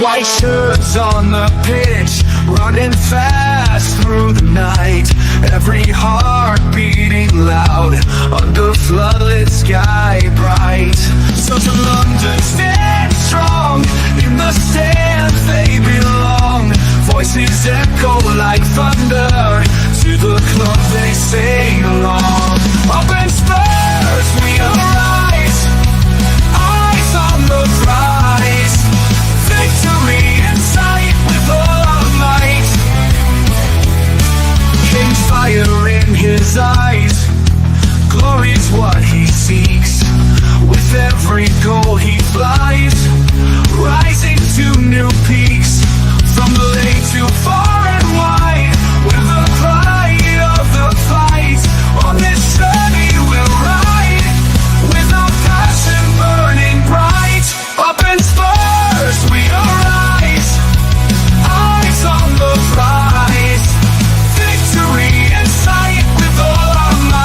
White shirts on the pitch, running fast through the night. Every heart beating loud under floodlit sky bright. So to London, stand strong, in the stands they belong. Voices echo like thunder, to the club they sing along. Up in Spurs we arise, eyes on the prize. Victory in sight with all our might. King's fire in his eyes, glory's what he seeks. With every goal he flies, rising to new peaks. From the lane to far and wide, with the pride of the fight. On this journey we'll ride, with our passion burning bright. Up in Spurs we arise, eyes on the prize. Victory in sight with all our might.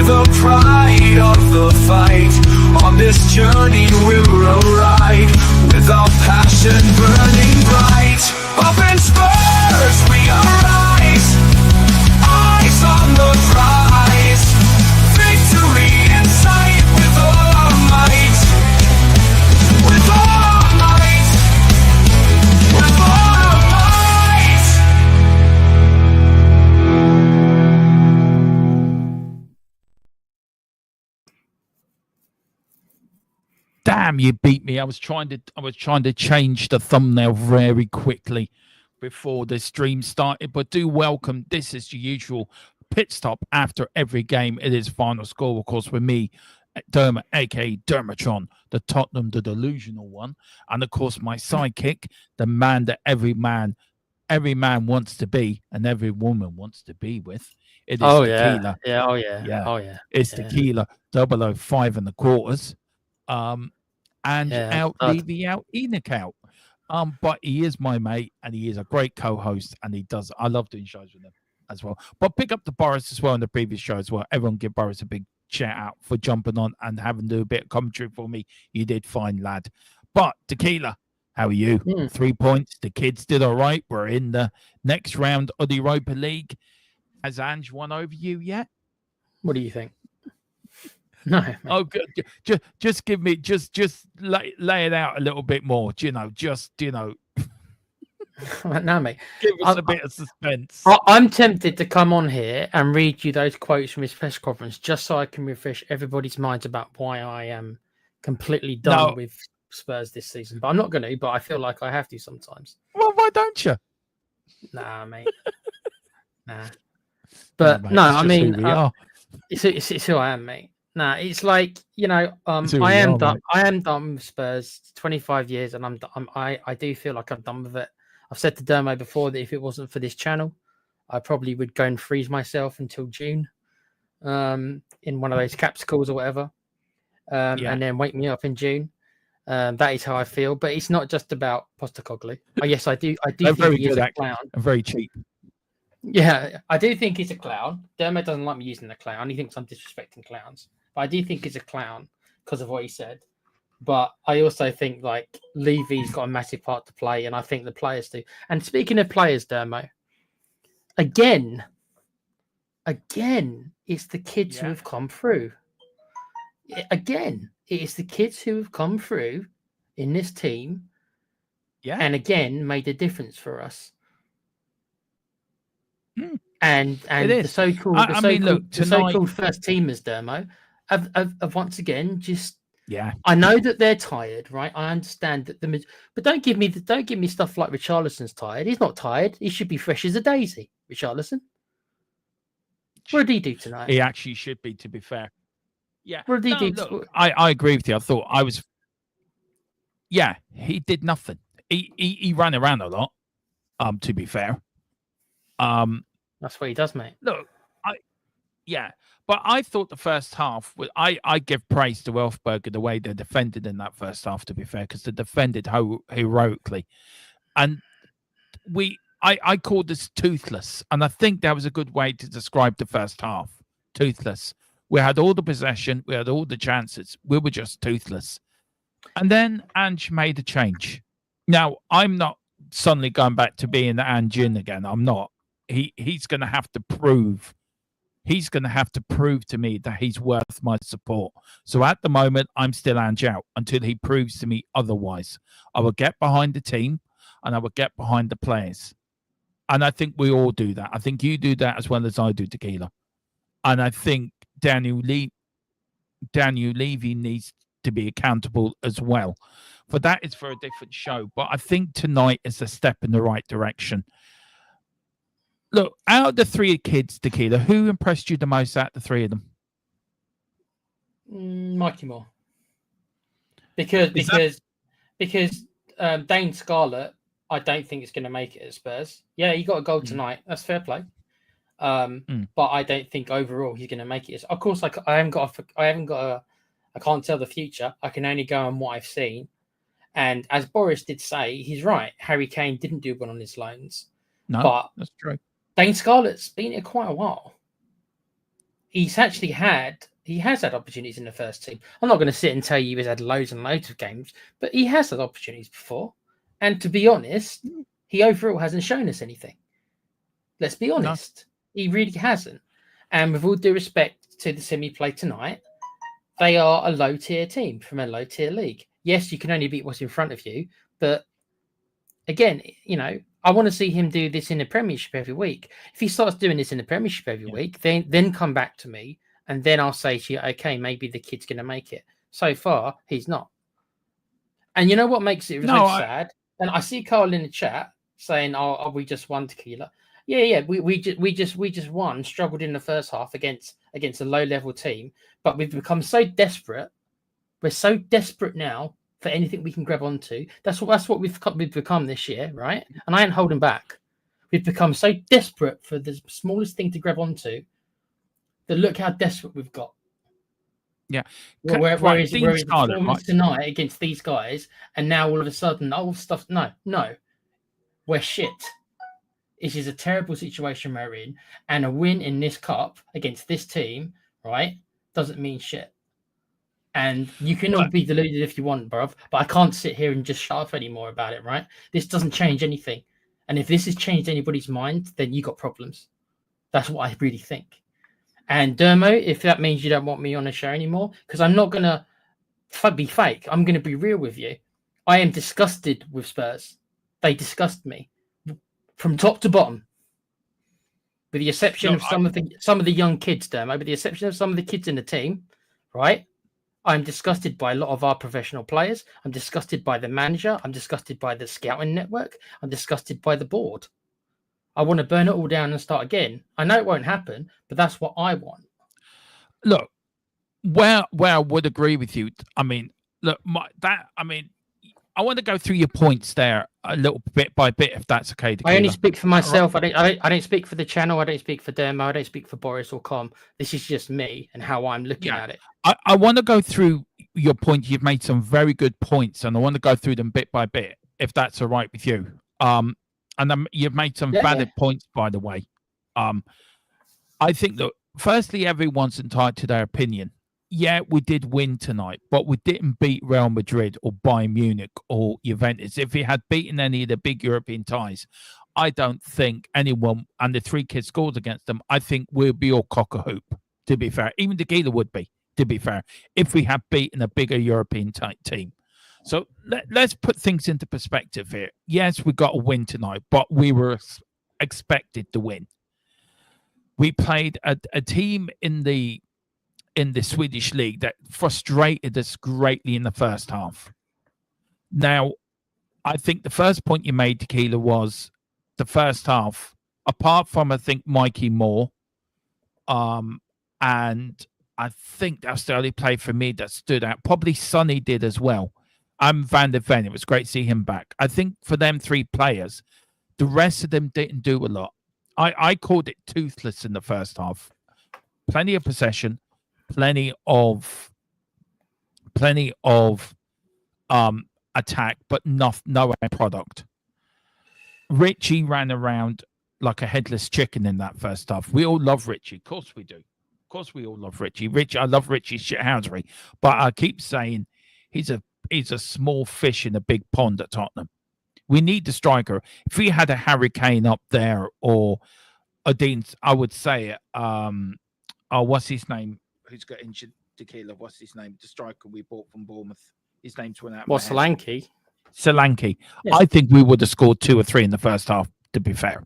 The pride of the fight. On this journey we'll ride, with our passion burning bright. Up in Spurs we arise, eyes on the prize. Victory in sight with all our might. With all our might. With all our might. Damn, you beat me. I was trying to change the thumbnail very quickly before the stream started. But do welcome. This is the usual pit stop after every game. It is final score, of course, with me, Dermot, aka Dermatron, the Tottenham, the delusional one, and of course my sidekick, the man that every man wants to be and every woman wants to be with. It is Tequila. It's Tequila 005 and the quarters. Levy out Enoch out. But he is my mate and he is a great co-host and I love doing shows with him as well. But pick up the Boris as well in the previous show as well. Everyone give Boris a big shout out for jumping on and having to do a bit of commentary for me. You did fine, lad. But Tequila, how are you? 3 points. The kids did all right. We're in the next round of the Europa League. Has Ange won over you yet? What do you think? No. Mate. Oh, good. Just give me, just lay it out a little bit more. No, mate. Give us a bit of suspense. I'm tempted to come on here and read you those quotes from his press conference just so I can refresh everybody's minds about why I am completely done with Spurs this season. But I'm not going to, but I feel like I have to sometimes. Well, why don't you? Nah, mate. Nah. But no, I mean, it's who I am, mate. Nah, it's like, I am done with Spurs. 25 years, and I do feel like I'm done with it. I've said to Dermo before that if it wasn't for this channel, I probably would go and freeze myself until June, in one of those caps calls or whatever, and then wake me up in June. That is how I feel. But it's not just about Postecoglou. Yes, I do think he is a clown. And very cheap. Yeah, I do think he's a clown. Dermot doesn't like me using the clown. He thinks I'm disrespecting clowns. But I do think he's a clown because of what he said. But I also think, like, Levy's got a massive part to play, and I think the players do. And speaking of players, Dermo, again, it's the kids who have come through. Again, it is the kids who have come through in this team, and again, made a difference for us. And the so-called first teamers, Dermo, have once again just I know that they're tired, right? I understand that but don't give me stuff like Richarlison's tired. He's not tired. He should be fresh as a daisy. Richarlison. What did he do tonight? He actually should be, to be fair. Yeah. What did he do? Look, I agree with you. I thought I was. Yeah, he did nothing. He ran around a lot. To be fair. That's what he does, mate. Look, Yeah, but I thought the first half, I give praise to Elfsborg the way they defended in that first half, to be fair, because they defended heroically. And I called this toothless, and I think that was a good way to describe the first half. Toothless. We had all the possession, we had all the chances, we were just toothless. And then Ange made a change. Now, I'm not suddenly going back to being the Ange in again. I'm not. He's going to have to prove. He's going to have to prove to me that he's worth my support. So at the moment, I'm still Ange out until he proves to me otherwise. I will get behind the team and I will get behind the players. And I think we all do that. I think you do that as well as I do, Tequila. And I think Daniel Levy needs to be accountable as well. But that is for a different show. But I think tonight is a step in the right direction. Look, out of the three kids, Tequila, who impressed you the most out of the three of them? Mikey Moore. Because Dane Scarlett, I don't think is going to make it at Spurs. Yeah, he got a goal tonight. That's fair play. But I don't think overall he's going to make it. Of course, I can't tell the future. I can only go on what I've seen. And as Boris did say, he's right. Harry Kane didn't do well on his loans. No, but that's true. Dane Scarlett's been here quite a while. He has had opportunities in the first team. I'm not going to sit and tell you he's had loads and loads of games, but he has had opportunities before. And to be honest, he overall hasn't shown us anything. Let's be honest. No. He really hasn't. And with all due respect to the semi-play tonight, they are a low-tier team from a low-tier league. Yes, you can only beat what's in front of you, but again, I want to see him do this in the Premiership every week. If he starts doing this in the Premiership every week, then come back to me, and then I'll say to you, okay, maybe the kid's going to make it. So far, he's not. And you know what makes it sad? And I see Carl in the chat saying, "Oh, we just won, Tequila." Yeah, we just won. Struggled in the first half against a low level team, but we've become so desperate. We're so desperate now for anything we can grab onto. That's what we've become this year, right? And I ain't holding back. We've become so desperate for the smallest thing to grab onto that look how desperate we've got. Yeah. Whereas the performance tonight against these guys, and now all of a sudden, no, we're shit. It is a terrible situation we're in, and a win in this cup against this team, right, doesn't mean shit. And you can all be deluded if you want, bruv, but I can't sit here and just shut up anymore about it, right? This doesn't change anything. And if this has changed anybody's mind, then you got problems. That's what I really think. And Dermo, if that means you don't want me on the show anymore, because I'm not going to be fake. I'm going to be real with you. I am disgusted with Spurs. They disgust me from top to bottom. With the exception of some of the young kids, Dermo, with the exception of some of the kids in the team, right? I'm disgusted by a lot of our professional players. I'm disgusted by the manager. I'm disgusted by the scouting network. I'm disgusted by the board. I want to burn it all down and start again. I know it won't happen, but that's what I want. Look, where I would agree with you. I mean, look, I want to go through your points there a little bit by bit, if that's okay. I only speak for myself. I don't speak for the channel. I don't speak for Dermo. I don't speak for Boris or Com. This is just me and how I'm looking at it. I want to go through your point. You've made some very good points, and I want to go through them bit by bit, if that's all right with you. And you've made some valid points, by the way. I think that, firstly, everyone's entitled to their opinion. Yeah, we did win tonight, but we didn't beat Real Madrid or Bayern Munich or Juventus. If we had beaten any of the big European ties, I don't think anyone, and the three kids scored against them, I think we'll be all cock-a-hoop, to be fair. Even Tequila would be, to be fair, if we had beaten a bigger European team. So let's put things into perspective here. Yes, we got a win tonight, but we were expected to win. We played a team in the Swedish league that frustrated us greatly in the first half. Now, I think the first point you made, Tequila, was the first half, apart from, I think, Mikey Moore, and I think that's the only play for me that stood out. Probably Sonny did as well. I'm Van der Ven. It was great to see him back. I think for them three players, the rest of them didn't do a lot. I called it toothless in the first half. plenty of possession, plenty of attack, but no end product. Richie ran around like a headless chicken in that first half. We all love Richie. Of course we do. Of course we all love Richie. I love Richie's shithousery. But I keep saying he's a small fish in a big pond at Tottenham. We need the striker. If we had a Harry Kane up there or a Dean, I would say what's his name? Who's got injured? Tequila. What's his name? The striker we bought from Bournemouth. His name's went out. Solanke. Solanke. Yeah. I think we would have scored 2 or 3 in the first half, to be fair.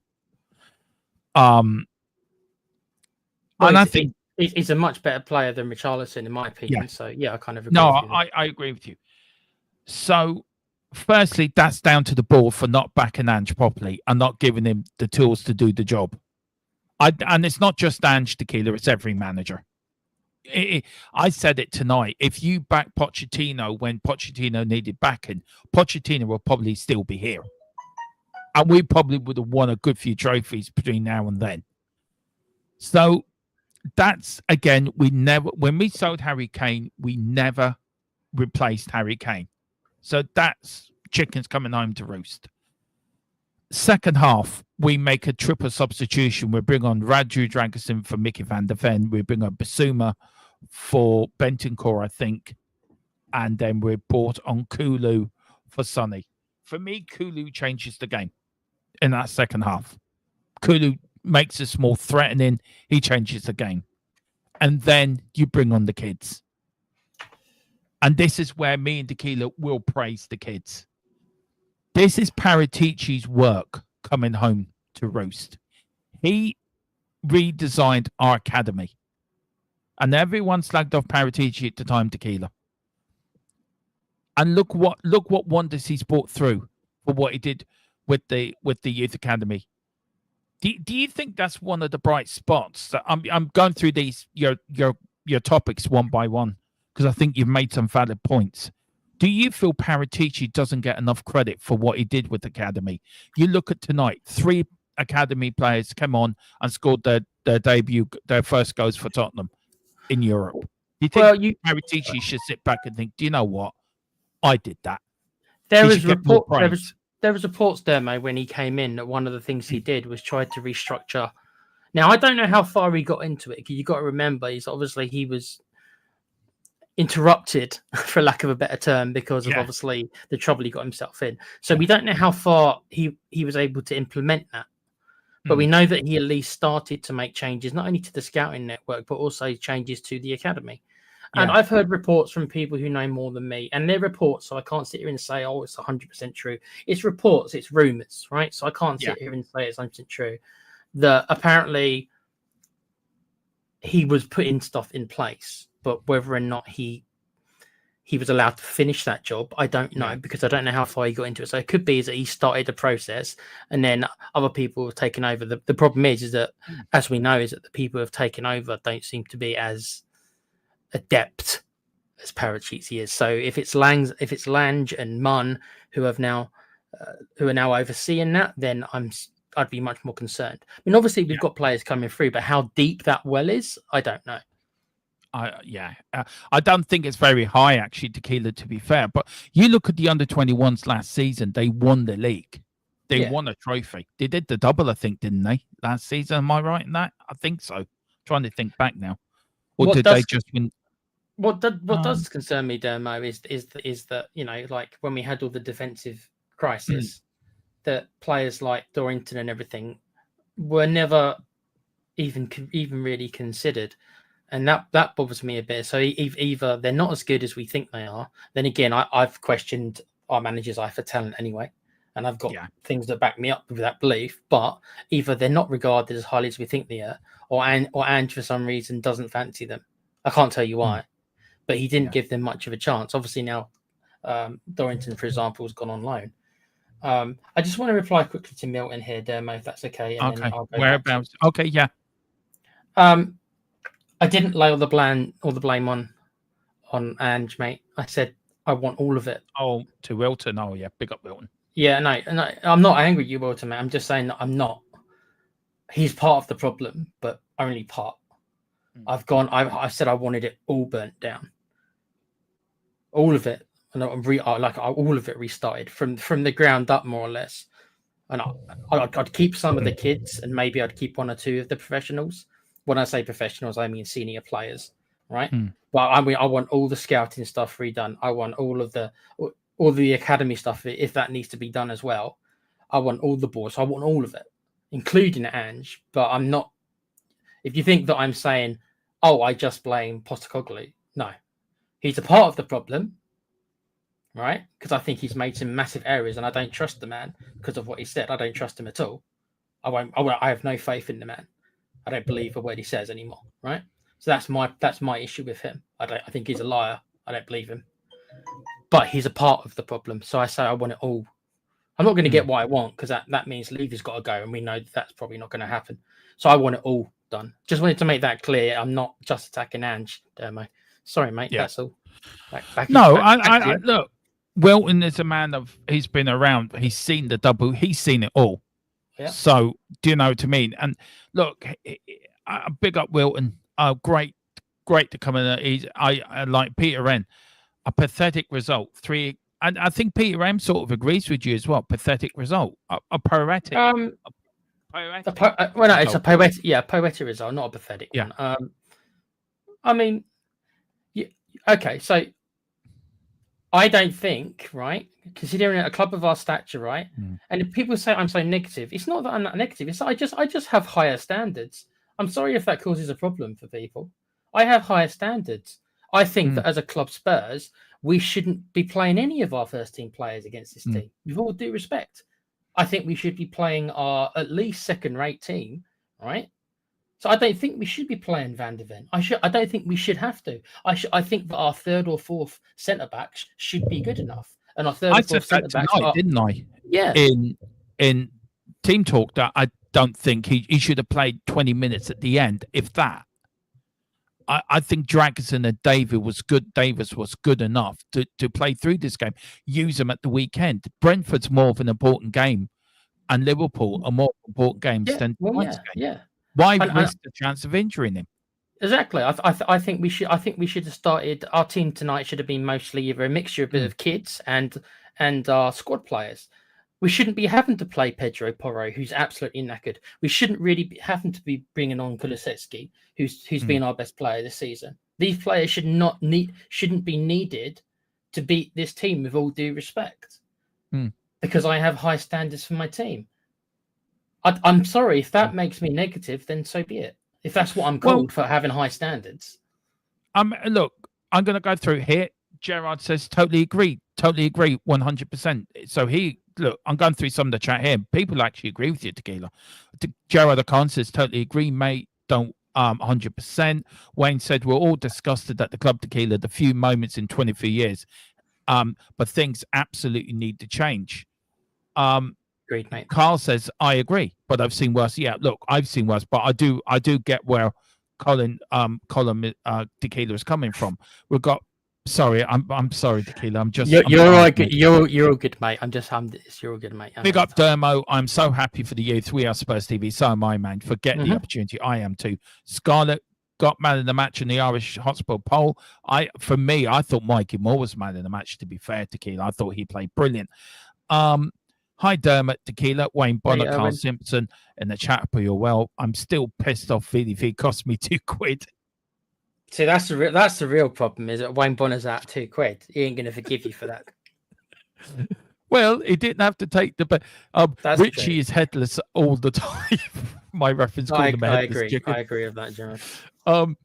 And I think he's a much better player than Richarlison, in my opinion. Yeah. So yeah, I kind of agree. No, I agree with you. So, firstly, that's down to the board for not backing Ange properly and not giving him the tools to do the job. And it's not just Ange Tequila; it's every manager. I said it tonight. If you back Pochettino when Pochettino needed backing, Pochettino will probably still be here. And we probably would have won a good few trophies between now and then. So that's, again, when we sold Harry Kane, we never replaced Harry Kane. So that's chickens coming home to roost. Second half, we make a triple substitution. We bring on Raju Dragosin for Mickey van der Ven. We bring on Basuma for Bentancur, I think. And then we brought on Kulu for Sonny. For me, Kulu changes the game in that second half. Kulu makes us more threatening. He changes the game. And then you bring on the kids. And this is where me and Tequila will praise the kids. This is Paratici's work coming home to roost. He redesigned our academy. And everyone slagged off Paratici at the time, Tequila. And look what wonders he's brought through for what he did with the youth academy. Do you think that's one of the bright spots? I'm going through these your topics one by one because I think you've made some valid points. Do you feel Paratici doesn't get enough credit for what he did with the academy? You look at tonight, 3 academy players came on and scored their debut, their first goals for Tottenham in Europe. Do you think Paratici should sit back and think, do you know what? I did that. There was reports there, mate, when he came in that one of the things he did was try to restructure. Now, I don't know how far he got into it. You got to remember, he was interrupted, for lack of a better term, because of obviously the trouble he got himself in. So we don't know how far he was able to implement that. But we know that he at least started to make changes, not only to the scouting network, but also changes to the academy. And I've heard reports from people who know more than me, and they're reports, so I can't sit here and say, oh, it's 100% true. It's reports, it's rumors, right? So I can't sit here and say it's 100% true. That apparently he was putting stuff in place, but whether or not he was allowed to finish that job, I don't know, because I don't know how far he got into it. So it could be that he started a process and then other people have taken over. The problem is that, as we know, is that the people who have taken over don't seem to be as adept as Paratici is. So if it's Lange and Munn who are now overseeing that, then I'd be much more concerned. I mean, obviously we've got players coming through, but how deep that well is, I don't know. I don't think it's very high, actually, Tequila, to be fair. But you look at the under-21s last season, they won the league. They won a trophy. They did the double, I think, didn't they, last season? Am I right in that? I think so. Trying to think back now. Or did they just win? What does concern me, Dermo, is that, like when we had all the defensive crisis, that players like Dorrington and everything were never even really considered. And that bothers me a bit. So either they're not as good as we think they are. Then again, I've questioned our manager's eye for talent anyway. And I've got things that back me up with that belief. But either they're not regarded as highly as we think they are, or Ange for some reason doesn't fancy them. I can't tell you why. But he didn't give them much of a chance. Obviously now Dorrington, for example, has gone on loan. I just want to reply quickly to Milton here, Dermo, if that's okay. And okay. Whereabouts? Okay, yeah. I didn't lay all the blame on Ange, mate. I said I want all of it. Oh, to Wilton. Oh, yeah. Big up Wilton. Yeah, no, I'm not angry at you, Wilton, mate. I'm just saying that I'm not. He's part of the problem, but only part. I said I wanted it all burnt down, all of it, and all of it restarted from the ground up, more or less. And I'd keep some of the kids, and maybe I'd keep 1 or 2 of the professionals. When I say professionals, I mean senior players, right? But I mean, I want all the scouting stuff redone. I want all the academy stuff, if that needs to be done as well. I want all the boards. I want all of it, including Ange. But I'm not. If you think that I'm saying, oh, I just blame Postecoglou, no, he's a part of the problem, right? Because I think he's made some massive errors, and I don't trust the man because of what he said. I don't trust him at all. I have no faith in the man. I don't believe a word he says anymore, right? So that's my issue with him. I think he's a liar. I don't believe him. But he's a part of the problem. So I say I want it all. I'm not going to get what I want, because that means Levy's got to go, and we know that's probably not going to happen. So I want it all done. Just wanted to make that clear. I'm not just attacking Ange, Dermo. Sorry, mate. Yeah. That's all. Look, Wilton is a man he's been around. He's seen the double. He's seen it all. Yeah. So do you know what I mean? And look, big up Wilton. Great to come in. I like Peter Wren. A pathetic result. 3. And I think Peter M sort of agrees with you as well. Pathetic result. A poetic. It's a poetic. Yeah, poetic result, not a pathetic one. I mean, okay. So I don't think, right, considering a club of our stature, right, and if people say I'm so negative, it's not that I'm not negative. It's I just have higher standards. I'm sorry if that causes a problem for people. I have higher standards. I think that as a club, Spurs, we shouldn't be playing any of our first team players against this team. With all due respect, I think we should be playing our at least second-rate team, right? So I don't think we should be playing Van der Ven. I don't think we should have to. I think that our 3rd or 4th centre backs should be good enough, and our 3rd or 4th centre backs didn't I? Yeah. In team talk, that I don't think he should have played 20 minutes at the end, if that. I think Dragerson and Davis was good enough to play through this game. Use them at the weekend. Brentford's more of an important game, and Liverpool are more important games than game. Yeah. Why risk the chance of injuring him? Exactly. I think we should. I think we should have started. Our team tonight should have been mostly either a mixture of a bit of kids and our squad players. We shouldn't be having to play Pedro Porro, who's absolutely knackered. We shouldn't really be having to be bringing on Kulusevski, who's been our best player this season. These players shouldn't be needed to beat this team, with all due respect, because I have high standards for my team. I'm sorry if that makes me negative, then so be it. If that's what I'm called for having high standards. Look, I'm going to go through here. Gerard says totally agree, 100%. So look, I'm going through some of the chat here. People actually agree with you, Tequila. Gerard Khan says totally agree, mate. Don't 100%. Wayne said we're all disgusted at the club, Tequila, the few moments in 23 years. But things absolutely need to change. Agreed, mate. Carl says I agree, but I've seen worse. Yeah, look, I've seen worse, but I do get where Colin Tequila is coming from. We've got. Sorry, I'm sorry, Tequila. You're all good. You're all good, mate. You're all good, mate. Big up, Dermo. I'm so happy for the youth. We are Spurs TV. So am I, man. Forget the opportunity. I am too. Scarlett got man of the match in the Irish Hotspur poll. For me, I thought Mikey Moore was man of the match. To be fair, Tequila, I thought he played brilliant. Hi, Dermot, Tequila, Wayne Bonner, Carl Simpson in the chat. But you're well. I'm still pissed off. VDV cost me £2. See, that's the real problem, is that Wayne Bonner's out £2. He ain't going to forgive you for that. Well, he didn't have to take the... Richie is headless all the time. My reference called him a headless chicken. I agree with that, Gerard.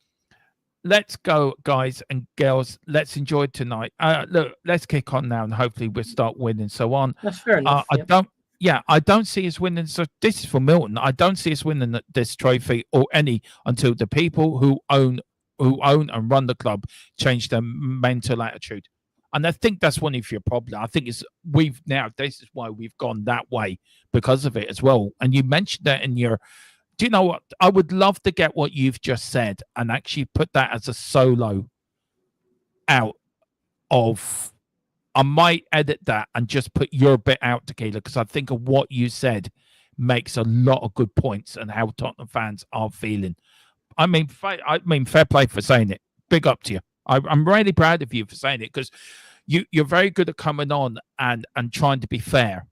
Let's go, guys and girls. Let's enjoy tonight. Look, let's kick on now, and hopefully we'll start winning. So on. That's fair enough. I don't see us winning. So this is for Milton. I don't see us winning this trophy or any until the people who own and run the club change their mental attitude. And I think that's one of your problems. I think this is why we've gone that way, because of it as well. And you mentioned that in your, do you know what? I would love to get what you've just said and actually put that as a solo out of, I might edit that and just put your bit out, Tequila, because I think of what you said makes a lot of good points and how Tottenham fans are feeling. I mean, fair play for saying it. Big up to you. I'm really proud of you for saying it, because you're very good at coming on and trying to be fair.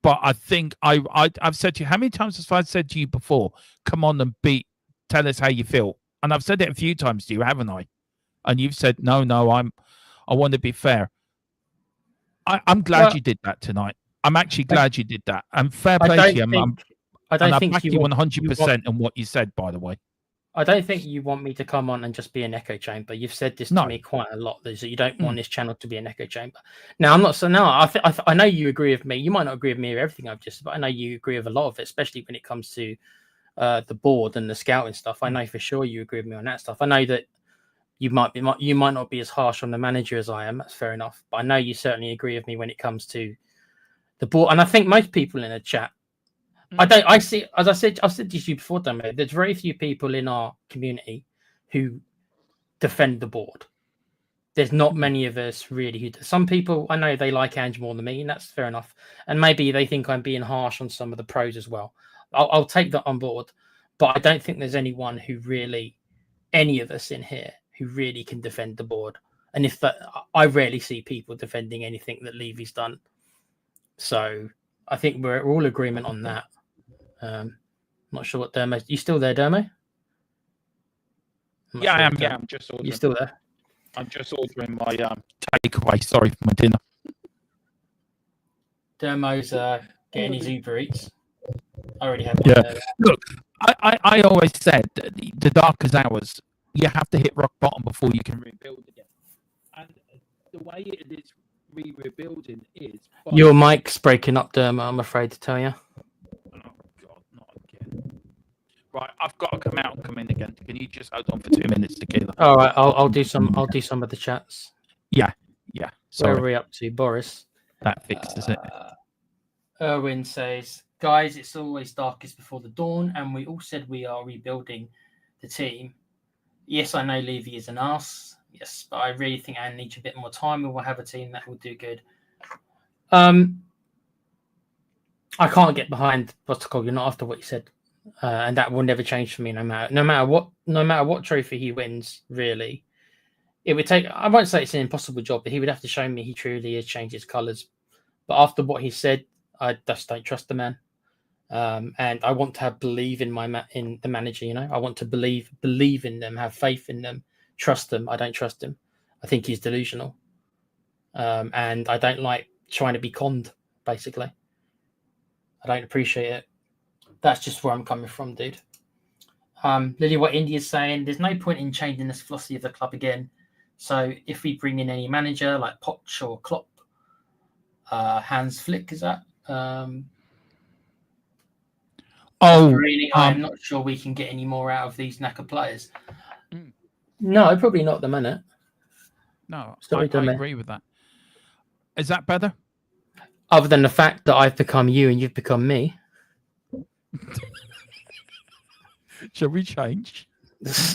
But I think I've said to you, how many times have I said to you before, come on and tell us how you feel? And I've said it a few times to you, haven't I? And you've said, no, I want to be fair. I'm glad you did that tonight. I'm actually glad you did that. And fair play to you. I back you 100% on what you said, by the way. I don't think you want me to come on and just be an echo chamber. You've said this to me quite a lot, that you don't want this channel to be an echo chamber. Now, I'm not. So now I know you agree with me. You might not agree with me with everything I've just, but I know you agree with a lot of it, especially when it comes to the board and the scouting stuff. I know for sure you agree with me on that stuff. I know that you might not be as harsh on the manager as I am. That's fair enough. But I know you certainly agree with me when it comes to the board. And I think most people in the chat, I see, as I've said to you before, Damo, there's very few people in our community who defend the board. There's not many of us really who do. Some people, I know they like Ange more than me, and that's fair enough. And maybe they think I'm being harsh on some of the pros as well. I'll take that on board. But I don't think there's anyone who really, any of us in here, who really can defend the board. And I rarely see people defending anything that Levy's done. So I think we're all agreement on that. Not sure what Dermo. You still there, Dermo? Yeah, I am. Yeah, I'm just ordering. You still there? I'm just ordering my takeaway. Sorry for my dinner. Dermo's getting his Uber Eats. I already have. Look, I always said the darkest hours, you have to hit rock bottom before you can rebuild again. And the way it is rebuilding is. Your mic's breaking up, Dermo. I'm afraid to tell you. Right, I've got to come out and come in again. Can you just hold on for 2 minutes, Tequila? All right, I'll do some of the chats. Yeah. Sorry. Where are we up to, Boris? That fixes it. Erwin says, guys, it's always darkest before the dawn, and we all said we are rebuilding the team. Yes, I know Levy is an arse. Yes, but I really think Anne needs a bit more time. We will have a team that will do good. I can't get behind Postecoglou, not after what you said. And that will never change for me, no matter what trophy he wins. Really, it would take. I won't say it's an impossible job, but he would have to show me he truly has changed his colours. But after what he said, I just don't trust the man. And I want to have believe in in the manager. You know, I want to believe in them, have faith in them, trust them. I don't trust him. I think he's delusional, and I don't like trying to be conned. Basically, I don't appreciate it. That's just where I'm coming from, dude. Lily, what India's saying, there's no point in changing this philosophy of the club again. So if we bring in any manager like Poch or Klopp, Hans Flick, is that? Really, I'm not sure we can get any more out of these knacker players. No, probably not the minute. No, I agree with that. Is that better? Other than the fact that I've become you and you've become me. Shall we change?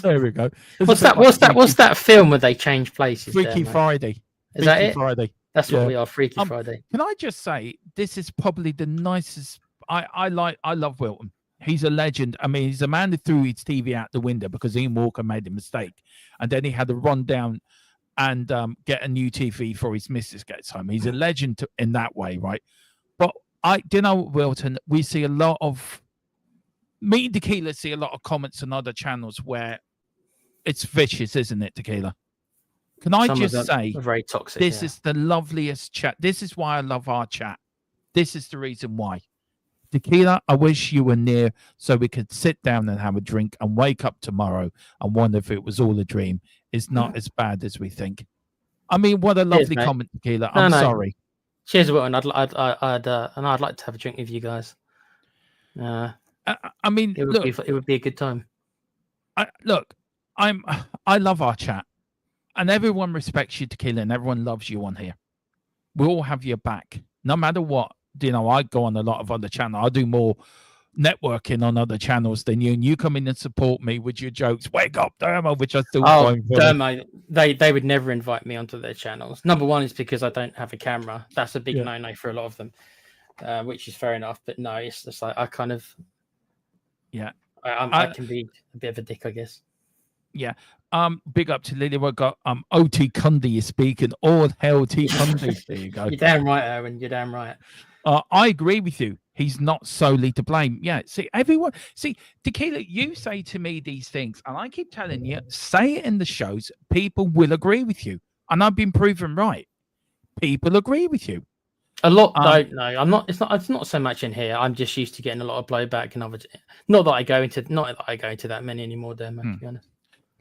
There we go. What's that film where they change places? Freaky Friday. Is that it? Friday. That's what we are, Freaky Friday. Can I just say, this is probably the nicest. I love Wilton. He's a legend. I mean, he's a man who threw his TV out the window because Ian Walker made a mistake, and then he had to run down and get a new TV for his missus gets home. He's a legend in that way, right? But Wilton, we see a lot of. Me and Tequila see a lot of comments on other channels where it's vicious, isn't it, Tequila? Can I just say, very toxic. This is the loveliest chat. This is why I love our chat. This is the reason why. Tequila, I wish you were near so we could sit down and have a drink and wake up tomorrow and wonder if it was all a dream. It's not as bad as we think. I mean, what a lovely comment, Tequila. I'm sorry. Cheers, Wilton. I'd like to have a drink with you guys. I mean, it would be a good time. I love our chat, and everyone respects you, Tequila, and everyone loves you on here. We all have your back, no matter what. I go on a lot of other channels. I do more networking on other channels than you, and you come in and support me with your jokes. Wake up, Dermo, which I still. Dermo, they would never invite me onto their channels. Number one is because I don't have a camera. That's a big no-no for a lot of them, which is fair enough. But no, it's just like I kind of. Yeah, I can be a bit of a dick, I guess. Yeah. Big up to Lily. We've got OT Cundy is speaking. All hail T Cundy. There you go. You're damn right, Owen. You're damn right. I agree with you. He's not solely to blame. Yeah. See, everyone. See, Tequila, you say to me these things, and I keep telling you, say it in the shows. People will agree with you, and I've been proven right. People agree with you. A lot don't know. I'm not. It's not so much in here. I'm just used to getting a lot of blowback and other. Not that I go into that many anymore, there, man. To be honest.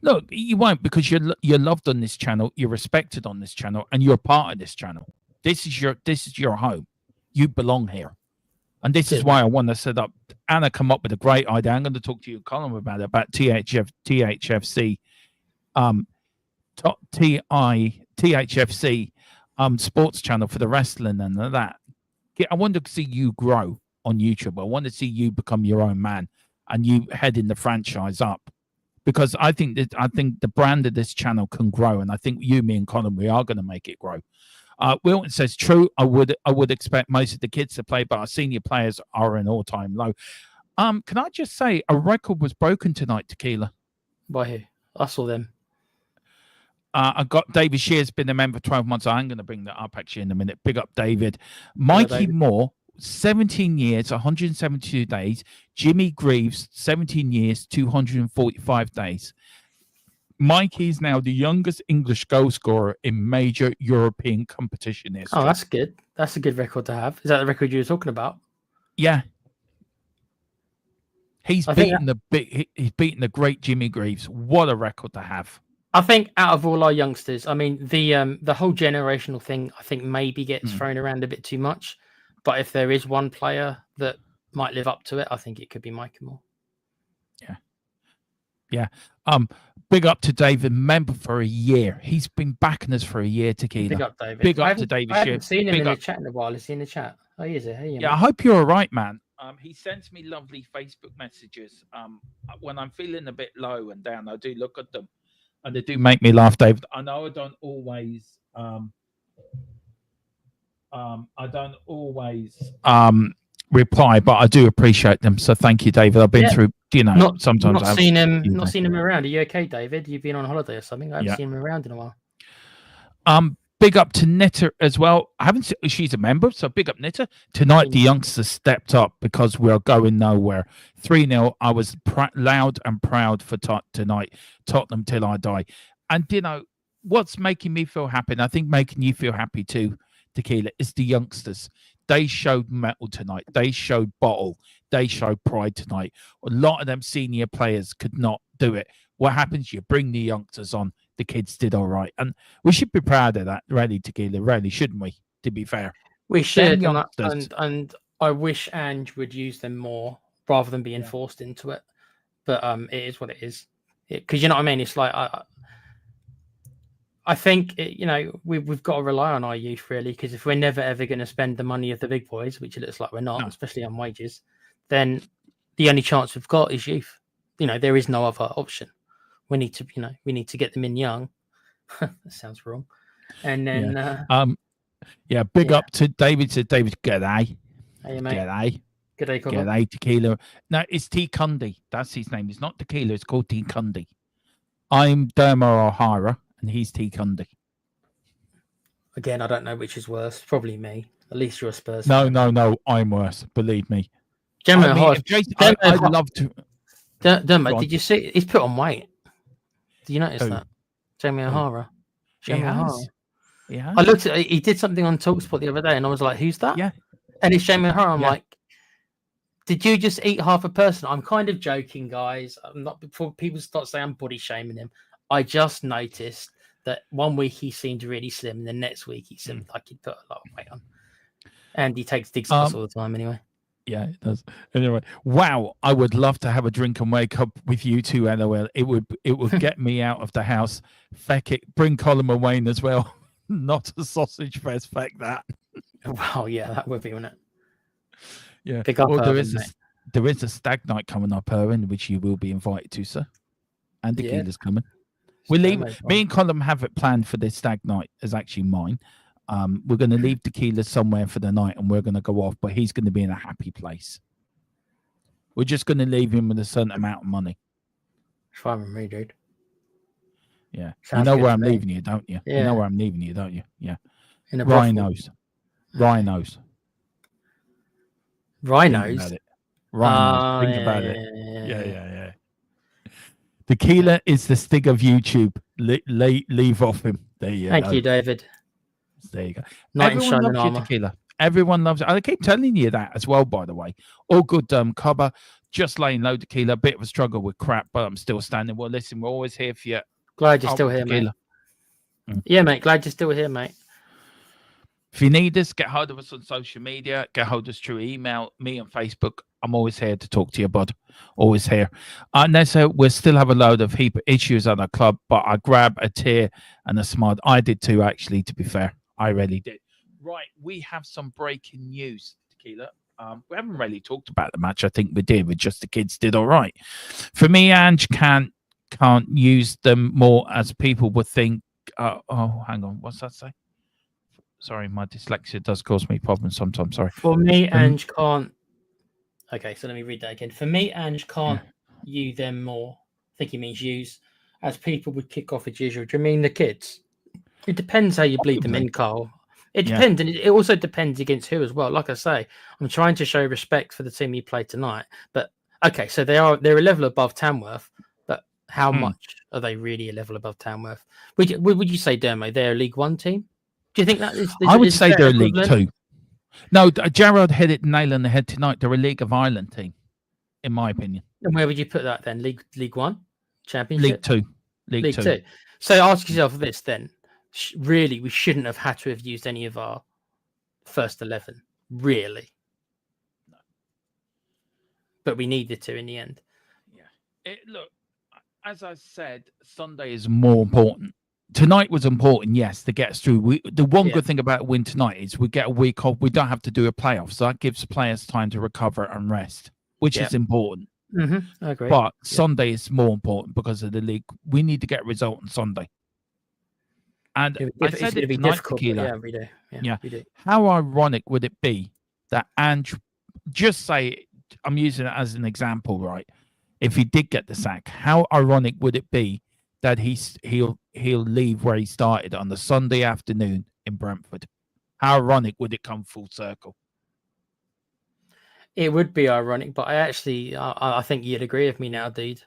Look, you won't, because you're loved on this channel, you're respected on this channel, and you're part of this channel. This is your home. You belong here, and this is why I want to set up. Anna come up with a great idea. I'm going to talk to you, Colin, about it, about THFC, THFC, sports channel for the wrestling and that. I want to see you grow on YouTube. I want to see you become your own man, and you heading the franchise up. Because I think the brand of this channel can grow, and I think you, me, and Colin, we are going to make it grow. Wilton says, "True, I would expect most of the kids to play, but our senior players are an all-time low." Can I just say a record was broken tonight, Tequila? By who? I saw them. I got David Shear's been a member for 12 months. I'm going to bring that up actually in a minute. Big up, David. Mikey Moore. 17 years, 172 days. Jimmy Greaves, 17 years, 245 days. Mikey is now the youngest English goal scorer in major European competition history. Oh, that's good. That's a good record to have. Is that the record you were talking about? Yeah. He's beaten the great Jimmy Greaves. What a record to have. I think out of all our youngsters, I mean, the whole generational thing, I think maybe gets thrown around a bit too much. But if there is one player that might live up to it, I think it could be Mike Moore. Yeah. Big up to David, member for a year. He's been backing us for a year, Tequila. Big up, David. Big up to David. I haven't seen him in the chat in a while. Is he in the chat? Oh, he is. Hey, I hope you're all right, man. He sends me lovely Facebook messages. When I'm feeling a bit low and down, I do look at them, and they do make me laugh, David. I know I don't always reply, but I do appreciate them. So thank you, David. I've been through, sometimes not seen him around. Are you okay, David? You've been on holiday or something? I haven't seen him around in a while. Big up to Nitta as well. I haven't seen, she's a member, so big up Nitta. Tonight the youngsters stepped up because we're going nowhere. 3-0. I was loud and proud for tonight. Tottenham till I die. And what's making me feel happy, and I think making you feel happy too, Tequila, is the youngsters. They showed metal tonight. They showed bottle. They showed pride tonight. A lot of them senior players could not do it. What happens? You bring the youngsters on. The kids did all right. And we should be proud of that, really, Tequila. Really, shouldn't we? To be fair. We should. And I wish Ange would use them more rather than being forced into it. But it is what it is. Because you know what I mean? It's like... I think, we've got to rely on our youth, really, because if we're never, ever going to spend the money of the big boys, which it looks like we're not, especially on wages, then the only chance we've got is youth. There is no other option. We need to get them in young. That sounds wrong. And then... big up to David. To David, g'day. Hey, mate. G'day. G'day, Tequila. No, it's T. Cundy. That's his name. It's not Tequila. It's called T. Cundy. I'm Derma O'Hara. And he's T. Cundy. Again, I don't know which is worse. Probably me. At least you're a Spurs fan. No. I'm worse. Believe me. I'd love to. Did you see? He's put on weight. Did you notice that? Jamie O'Hara. Jamie O'Hara. Yeah. I looked at. He did something on TalkSport the other day, and I was like, "Who's that?" Yeah. And it's Jamie O'Hara. I'm like, "Did you just eat half a person?" I'm kind of joking, guys. I'm not. Before people start saying I'm body shaming him. I just noticed that one week he seemed really slim, and the next week he seemed like he'd put a lot of weight on. And he takes digs all the time anyway. Yeah, it does. Anyway, wow, I would love to have a drink and wake up with you two, LOL. It would get me out of the house. Feck it. Bring Colin Wayne as well. Not a sausage fest. Feck that. Wow, yeah, that would be, wouldn't it? Yeah. Pick up there is a stag night coming up, Erwin, which you will be invited to, sir. And the Tequila's coming. We're leaving. Me and Colin have it planned for this stag night. Is actually mine. We're going to leave Tequila somewhere for the night, and we're going to go off. But he's going to be in a happy place. We're just going to leave him with a certain amount of money. Fine with me, dude. Yeah. Sounds you know good where to I'm me. leaving you, don't you? Yeah. You know where I'm leaving you, don't you? Yeah. In a Rhinos. Rhinos. Rhinos? Think about it. Rhinos. Think about it. Yeah. Tequila is the stick of YouTube. Leave off him. There you go. Thank you, David. There you go. Knight in Everyone shining loves your tequila. Everyone loves it. I keep telling you that as well, by the way. All good cover. Just laying low tequila. Bit of a struggle with crap, but I'm still standing. Well, listen, we're always here for you. Glad you're still here, tequila. Mate. Yeah, mate. Glad you're still here, mate. If you need us, get hold of us on social media. Get hold of us through email, me on Facebook. I'm always here to talk to you, bud. Always here. Nessa, we still have a load of heap of issues at our club, but I grab a tear and a smile. I did too, actually, to be fair. I really did. Right, we have some breaking news, Tequila. We haven't really talked about the match. I think we did. We just the kids did all right. For me, Ange can't use them more as people would think. Oh, hang on. What's that say? Sorry, my dyslexia does cause me problems sometimes. Sorry. For me, Ange can't. Okay, so let me read that again. For me, Ange can't use them more. I think he means use, as people would kick off as usual. Do you mean the kids? It depends how you bleed them in, Carl. It depends, and it also depends against who as well. Like I say, I'm trying to show respect for the team you played tonight. But okay, so they're a level above Tamworth, but how much are they really a level above Tamworth? Would you say, Dermo, they're a League One team? Do you think that is? I would say they're a League Two. No, Gerard hit it nail on the head tonight. They're a League of Ireland team, in my opinion. And where would you put that then? League One, Championship, League Two. So ask yourself this then. Really, we shouldn't have had to have used any of our first 11. Really, no. But we needed to in the end. Yeah. Look, as I said, Sunday is more important. Tonight was important, yes, to get us through. The one good thing about a win tonight is we get a week off. We don't have to do a playoff, so that gives players time to recover and rest, which is important. I agree. But Sunday is more important because of the league. We need to get a result on Sunday. And I said it tonight, Tequila. Yeah, we do. Yeah, we do. How ironic would it be that Ange, just say, I'm using it as an example, right? If he did get the sack, how ironic would it be that he'll leave where he started on the Sunday afternoon in Brentford? How ironic would it come full circle? It would be ironic, but I think you'd agree with me now, dude.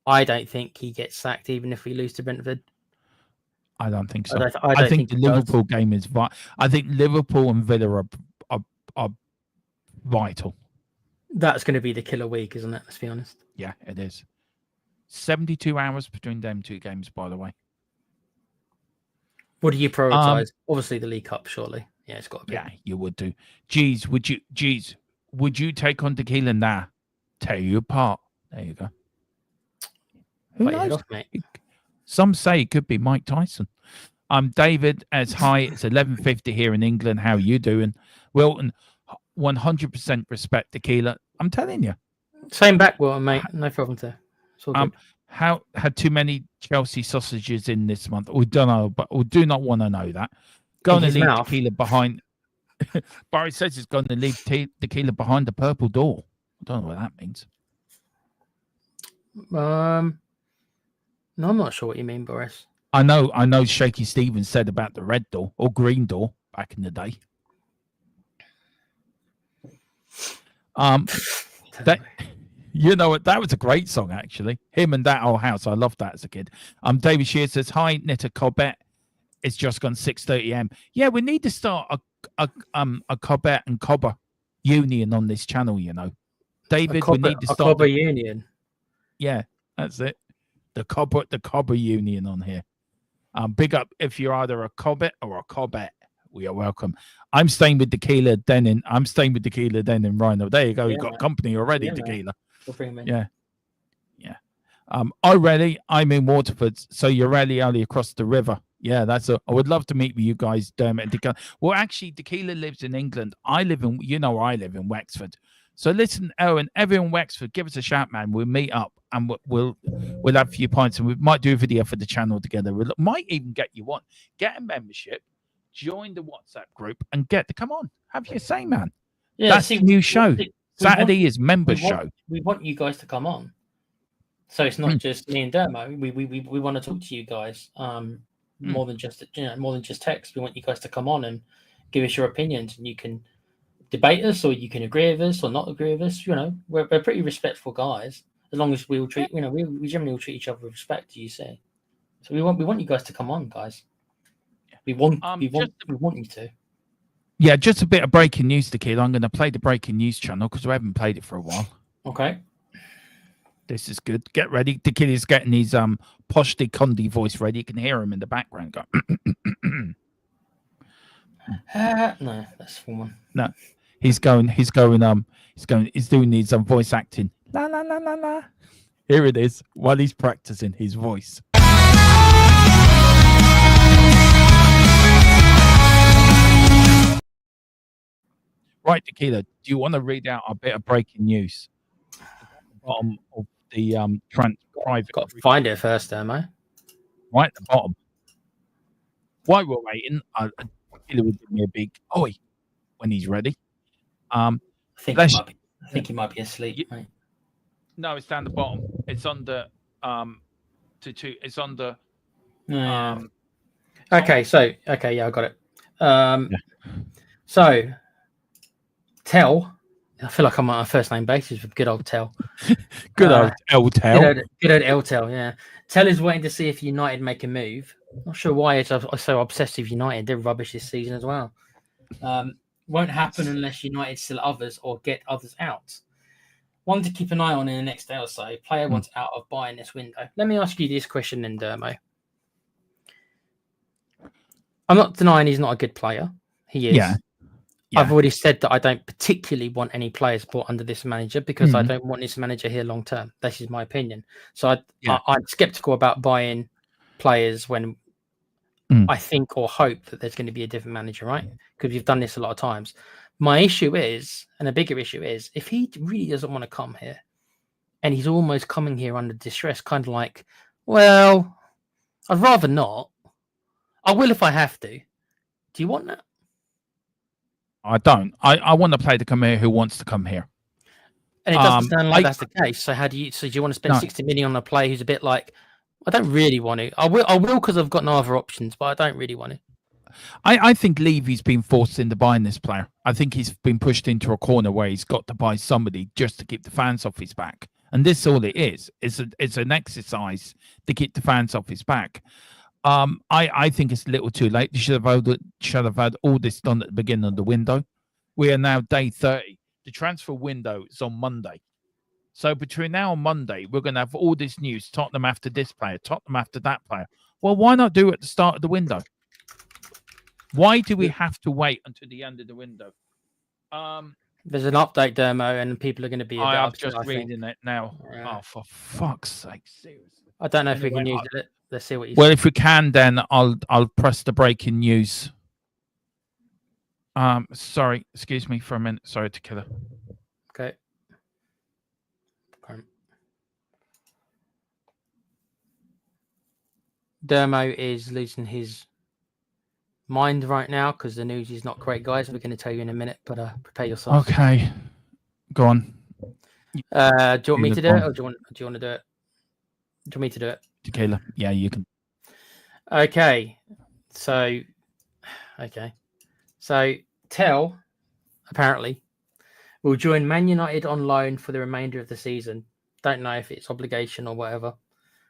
I don't think he gets sacked even if we lose to Brentford. I don't think so. I don't think the Liverpool game is vital. I think Liverpool and Villa are vital. That's going to be the killer week, isn't it? Let's be honest. Yeah, it is. 72 hours between them two games, by the way. What do you prioritize? Obviously, the League Cup, surely. Yeah, it's got to be. Yeah, you would do. Jeez, would you take on Tequila now? Tear you apart. There you go. Who knows? Some say it could be Mike Tyson. David, as hi, it's 11:50 here in England. How are you doing? Wilton, 100% respect Tequila. I'm telling you. Same back, Wilton, mate. No problem there. How had too many Chelsea sausages in this month? We don't know, but we do not want to know that. Going to leave Tequila behind. Barry says it's going to leave Tequila behind the purple door. I don't know what that means. No, I'm not sure what you mean, Boris. I know Shaky Stevens said about the red door or green door back in the day. That you know what, that was a great song actually. Him and That Old House. I loved that as a kid. David Shear says, hi, Nita Cobbett. It's just gone 6:30 a.m. Yeah, we need to start a Cobbett and Cobber union on this channel, you know. David, we need to start a Cobber union. Yeah, that's it. The Cobber union on here. Big up if you're either a Cobbett or a Cobbett. We are welcome. I'm staying with Tequila then in Rhino. There you go. You've got company already, Tequila. Yeah. I'm in Waterford, so you're really only across the river. Yeah, I would love to meet with you guys, Dermot. Well, actually, Tequila lives in England. I live in Wexford. So listen, Owen, everyone in Wexford, give us a shout, man. We'll meet up and we'll have a few pints and we might do a video for the channel together. We might even get you one. Get a membership, join the WhatsApp group, and come on, have your say, man. Yeah, that's the new show. Saturday is members show. We want you guys to come on. So it's not just me and Dermo. We want to talk to you guys. More than just text. We want you guys to come on and give us your opinions, and you can debate us, or you can agree with us, or not agree with us. You know, we're pretty respectful guys. As long as we all treat, we generally all treat each other with respect. You see, so we want you guys to come on, guys. We want you to. Yeah, just a bit of breaking news, Tequila. I'm going to play the breaking news channel because we haven't played it for a while. Okay. This is good. Get ready. Tequila's getting his Poshti Condi voice ready. You can hear him in the background go. No, that's the one. No, he's doing his voice acting. La la la la la. Here it is while he's practicing his voice. Right, Tequila, do you want to read out a bit of breaking news? At the bottom of the private. Got to find it first, am I? Right at the bottom. While we're waiting, Tequila will give me a big oi when he's ready. I think he might be asleep, mate. No, it's down the bottom. It's under it's under Okay, yeah, I got it. So Tell, I feel like I'm on a first name basis with good old Tell. Good old Tell. Good old El Tell, yeah. Tell is waiting to see if United make a move. Not sure why it's so obsessed with United. They're rubbish this season as well. Won't happen unless United sell others or get others out. One to keep an eye on in the next day or so. Player wants out of buying this window. Let me ask you this question then, Dermo. I'm not denying he's not a good player. He is. Yeah. I've already said that I don't particularly want any players brought under this manager because I don't want this manager here long term. This is my opinion. So I'm skeptical about buying players when I think or hope that there's going to be a different manager, right? Because we've done this a lot of times. My issue is, and a bigger issue is, if he really doesn't want to come here and he's almost coming here under distress, kind of like, well, I'd rather not. I will if I have to. Do you want that? I don't. I want a player to come here who wants to come here. And it doesn't sound like that's the case. So do you want to spend 60 million on a player who's a bit like, I don't really want to. I will because I've got no other options, but I don't really want to. I think Levy's been forced into buying this player. I think he's been pushed into a corner where he's got to buy somebody just to keep the fans off his back. And this is all it is. It's an exercise to keep the fans off his back. I think it's a little too late. You should have had all this done at the beginning of the window. We are now day 30. The transfer window is on Monday. So between now and Monday, we're going to have all this news. Tottenham after this player, Tottenham after that player. Well, why not do it at the start of the window? Why do we have to wait until the end of the window? There's an update demo, and people are going to be. I'm just reading it now. Yeah. Oh, for fuck's sake! Seriously. I don't know if we can use it. Let's see what you. Well, if we can, then I'll press the breaking news. Sorry, excuse me for a minute. Sorry, Tequila. Okay. Dermo is losing his mind right now because the news is not great, guys. We're going to tell you in a minute, but prepare yourself. Okay, go on. Do you want me to do it, or do you want to do it? Do you want me to do it? Tequila, yeah, you can. Okay, so Tell apparently will join Man United on loan for the remainder of the season. Don't know if it's obligation or whatever.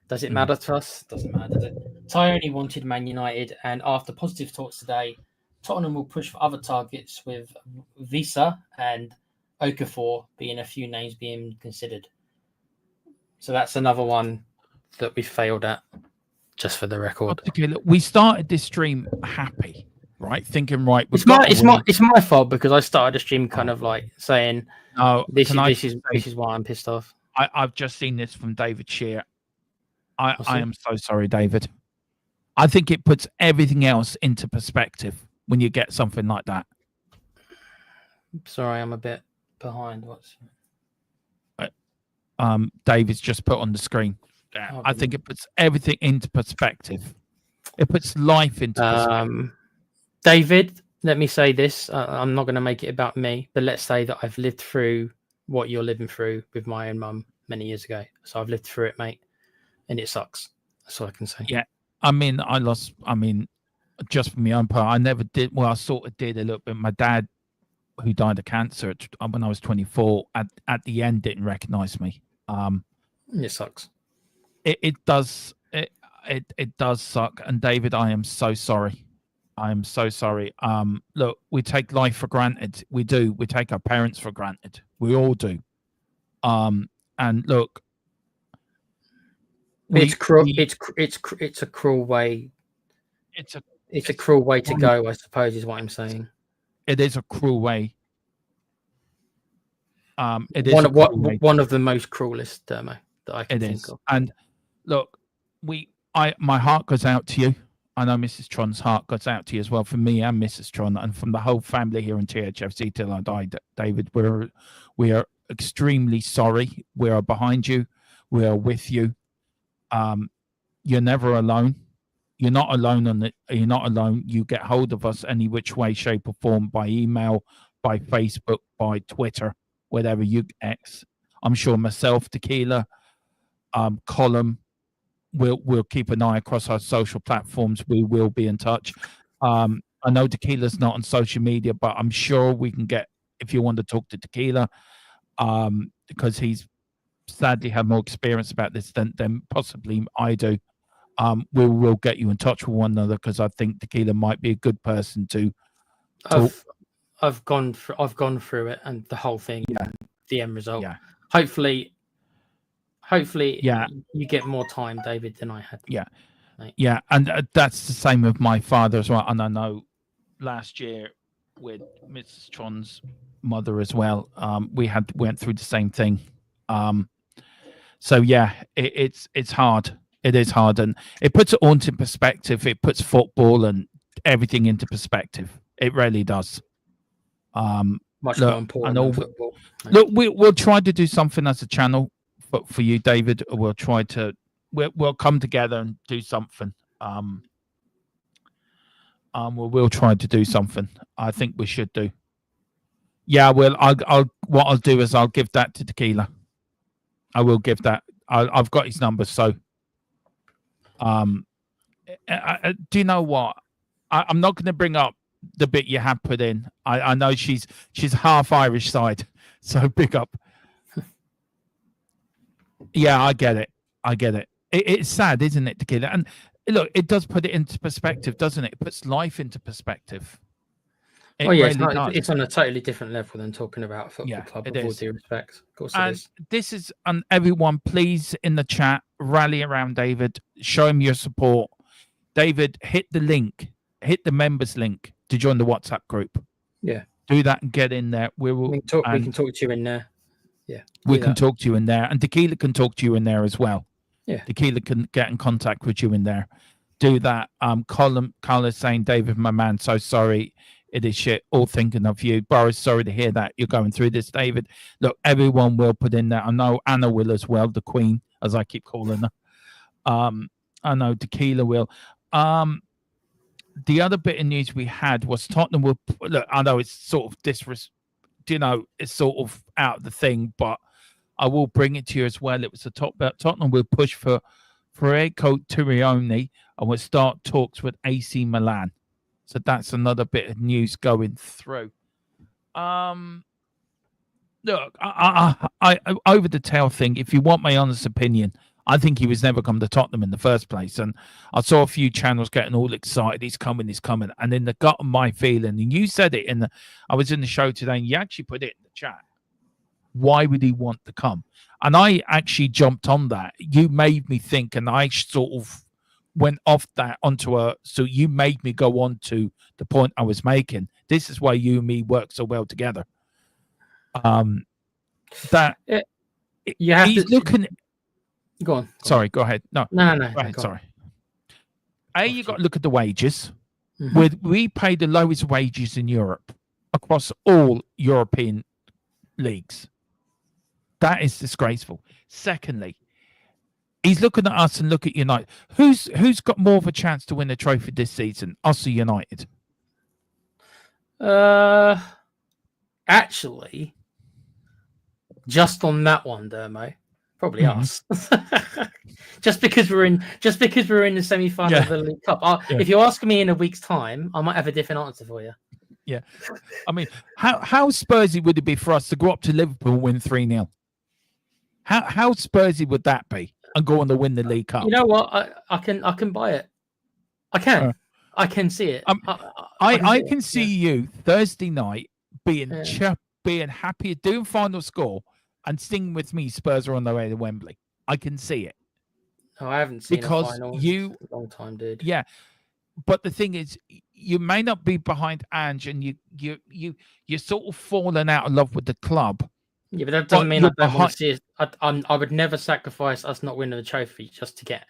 Does it matter to us? Doesn't matter, does it? Ty only wanted Man United, and after positive talks today, Tottenham will push for other targets, with Visa and Okafor being a few names being considered. So that's another one that we failed at, just for the record. Okay, look, we started this stream happy, right? Thinking, right, it's my fault because I started the stream kind of like saying, "Oh, this is why I'm pissed off." I've just seen this from David Shear. I am so sorry, David. I think it puts everything else into perspective when you get something like that. Sorry, I'm a bit behind. David's just put on the screen. I think it puts everything into perspective. It puts life into perspective. David, let me say this. I'm not going to make it about me, but let's say that I've lived through what you're living through with my own mum many years ago. So I've lived through it, mate, and it sucks. That's all I can say. Yeah, I mean, just for my own part, I never did. Well, I sort of did a little bit. My dad, who died of cancer when I was 24, at the end didn't recognize me. It sucks. It does. It does suck. And David, I am so sorry. I am so sorry. Look, we take life for granted. We do. We take our parents for granted. We all do. And look, it's cruel. It's a cruel way. It's a cruel way to go, I suppose, is what I'm saying. It is a cruel way. It is one of the most cruelest, that I can think of. And look, my heart goes out to you. I know Mrs. Tron's heart goes out to you as well, from me and Mrs. Tron, and from the whole family here in THFC till I die. David, we are extremely sorry. We are behind you. We are with you. You're never alone. You're not alone on it. You're not alone. You get hold of us any which way, shape, or form, by email, by Facebook, by Twitter, whatever you X. I'm sure myself, Tequila, Column, we'll keep an eye across our social platforms. We will be in touch. I know Tequila's not on social media, but I'm sure we can get, if you want to talk to Tequila, because he's sadly had more experience about this than possibly I do. We will get you in touch with one another, because I think Tequila might be a good person to talk. I've gone through it and the whole thing. Yeah. The end result. Yeah. Hopefully, yeah, you get more time, David, than I had. Yeah, mate. Yeah, and that's the same with my father as well. And I know last year with Mrs. Tron's mother as well, we went through the same thing. So yeah, it's hard. It is hard, and it puts it all into perspective. It puts football and everything into perspective. It really does. Much more important than football. Look, we'll try to do something as a channel for you, David. We'll try to we'll come together and do something. We'll try to do something. I think we should do. Yeah, well, what I'll do is I'll give that to Tequila. I will give that. I've got his number, so. Do you know what? I'm not going to bring up the bit you have put in. I know she's half Irish side, so big up. Yeah, I get it. It's sad, isn't it, Tequila? And look, it does put it into perspective, doesn't it? It puts life into perspective. It's on a totally different level than talking about a football club, with all due respect. Of course it is. This is, and everyone, please, in the chat, rally around David, show him your support. David, hit the link, hit the members link to join the WhatsApp group. Yeah. Do that and get in there. We can talk to you in there. Yeah. We can talk to you in there. And Tequila can talk to you in there as well. Yeah. Tequila can get in contact with you in there. Do that. Carla's saying, David, my man, so sorry. It is shit. All thinking of you. Boris, sorry to hear that you're going through this, David. Look, everyone will put in there. I know Anna will as well, the Queen, as I keep calling her. I know Tequila will. The other bit of news we had was Tottenham will look. I know it's sort of it's sort of out of the thing, but I will bring it to you as well. It was the top bet. Tottenham will push for Federico Turioni and will start talks with AC Milan. So that's another bit of news going through. Look, I over the tail thing. If you want my honest opinion, I think he was never come to Tottenham in the first place. And I saw a few channels getting all excited. He's coming. And in the gut of my feeling, and you said it I was in the show today, and you actually put it in the chat. Why would he want to come? And I actually jumped on that. You made me think, and I sort of went off that so you made me go on to the point I was making. This is why you and me work so well together. He's looking. Go on. Sorry, go ahead. No. Go ahead, sorry. You got to look at the wages. Mm-hmm. We pay the lowest wages in Europe across all European leagues. That is disgraceful. Secondly, he's looking at us and look at United. Who's got more of a chance to win the trophy this season? Us or United? Actually, just on that one, Dermo. Probably us. just because we're in the semi-final of the League Cup. If you ask me in a week's time, I might have a different answer for you. Yeah. I mean, how Spursy would it be for us to go up to Liverpool and win 3-0? How Spursy would that be and go on to win the League Cup? You know what? I can buy it. I can. I can see it. I can see you Thursday night being happy, doing final score and singing with me Spurs are on their way to Wembley. I can see it. No, I haven't seen because a final you in a long time, dude. Yeah. But the thing is, you may not be behind Ange and you're sort of falling out of love with the club. Yeah, but that doesn't mean I don't want to see it. I would never sacrifice us not winning the trophy just to get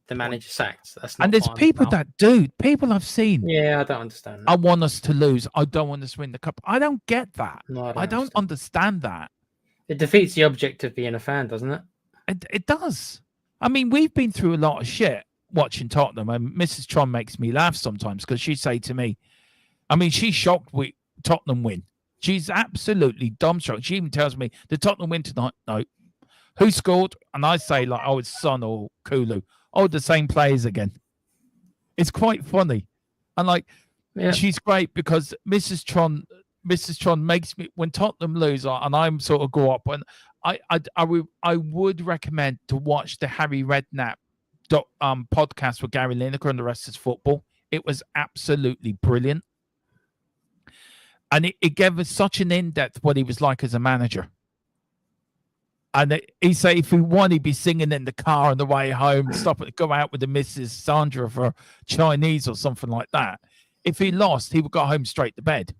the manager sacked. That's not. And there's people that do. People I've seen. Yeah, I don't understand that. I want us to lose. I don't want us to win the cup. I don't get that. No, I don't understand that. It defeats the object of being a fan, doesn't it? It does. I mean, we've been through a lot of shit watching Tottenham, and Mrs. Tron makes me laugh sometimes because she'd say to me, I mean, she's shocked Tottenham win. She's absolutely dumbstruck. She even tells me, the Tottenham win tonight? No. Who scored? And I say, like, oh, it's Son or Kulu. Oh, the same players again. It's quite funny. And, like, she's great because Mrs. Tron makes me, when Tottenham lose, and I'm sort of go up, and I would recommend to watch the Harry Redknapp podcast with Gary Lineker and the rest is football. It was absolutely brilliant. And it gave us such an in-depth what he was like as a manager. And he said if he won, he'd be singing in the car on the way home, go out with the Mrs. Sandra for Chinese or something like that. If he lost, he would go home straight to bed.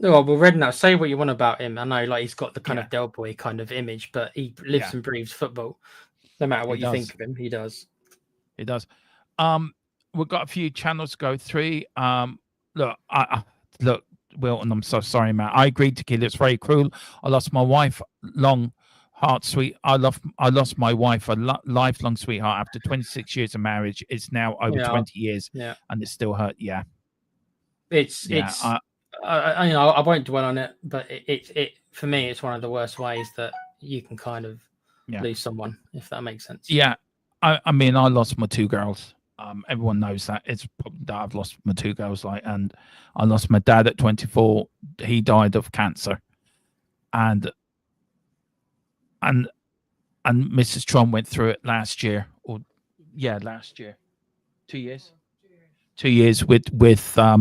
Oh, well, Redknapp, say what you want about him. I know, like, he's got the kind of Del Boy kind of image, but he lives and breathes football. No matter what you think of him, he does. He does. We've got a few channels to go through. Look, Wilton, I'm so sorry, man. I agreed to kill it. It's very cruel. I lost my wife, long, heart, sweet. I lost my wife, a lifelong sweetheart, after 26 years of marriage. It's now over 20 years, and it still hurt. Yeah, I won't dwell on it, but it for me, it's one of the worst ways that you can kind of lose someone, if that makes sense. Yeah, I mean, I lost my two girls. Everyone knows that. It's probably that I've lost my two girls, and I lost my dad at 24. He died of cancer, and Mrs. Tron went through it last year. 2 years. 2 years with her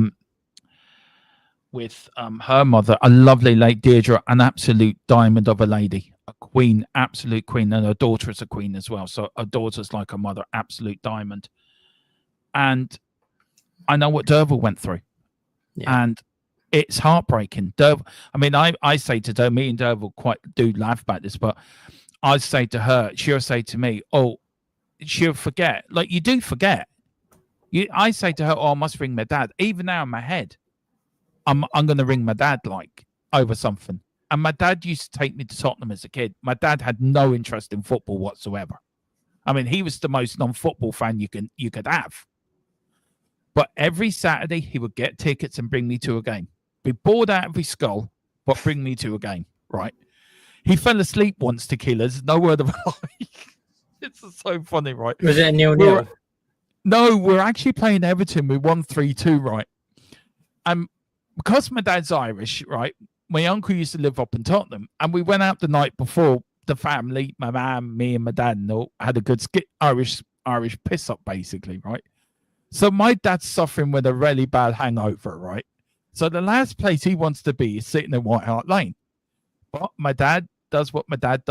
mother, a lovely late Deirdre, an absolute diamond of a lady, a queen, absolute queen, and her daughter is a queen as well. So her daughter's like her mother, absolute diamond. And I know what Derval went through, and it's heartbreaking. Derval, I mean, I say to Derval, me and Derval quite do laugh about this, but I say to her, she'll say to me, oh, she'll forget. Like, you do forget. I say to her, oh, I must ring my dad. Even now in my head, I'm going to ring my dad, like, over something. And my dad used to take me to Tottenham as a kid. My dad had no interest in football whatsoever. I mean, he was the most non-football fan you could have. But every Saturday, he would get tickets and bring me to a game. Be bored out of his skull, but bring me to a game, right? He fell asleep once to Killers. No word of a lie. It's so funny, right? Was it a 0-0? No, we're actually playing Everton. We won 3-2, right? And because my dad's Irish, right, my uncle used to live up in Tottenham, and we went out the night before, the family, my mum, me and my dad, and all had a good Irish piss up, basically, right? So my dad's suffering with a really bad hangover, right? So the last place he wants to be is sitting in White Hart Lane. But my dad does what my dad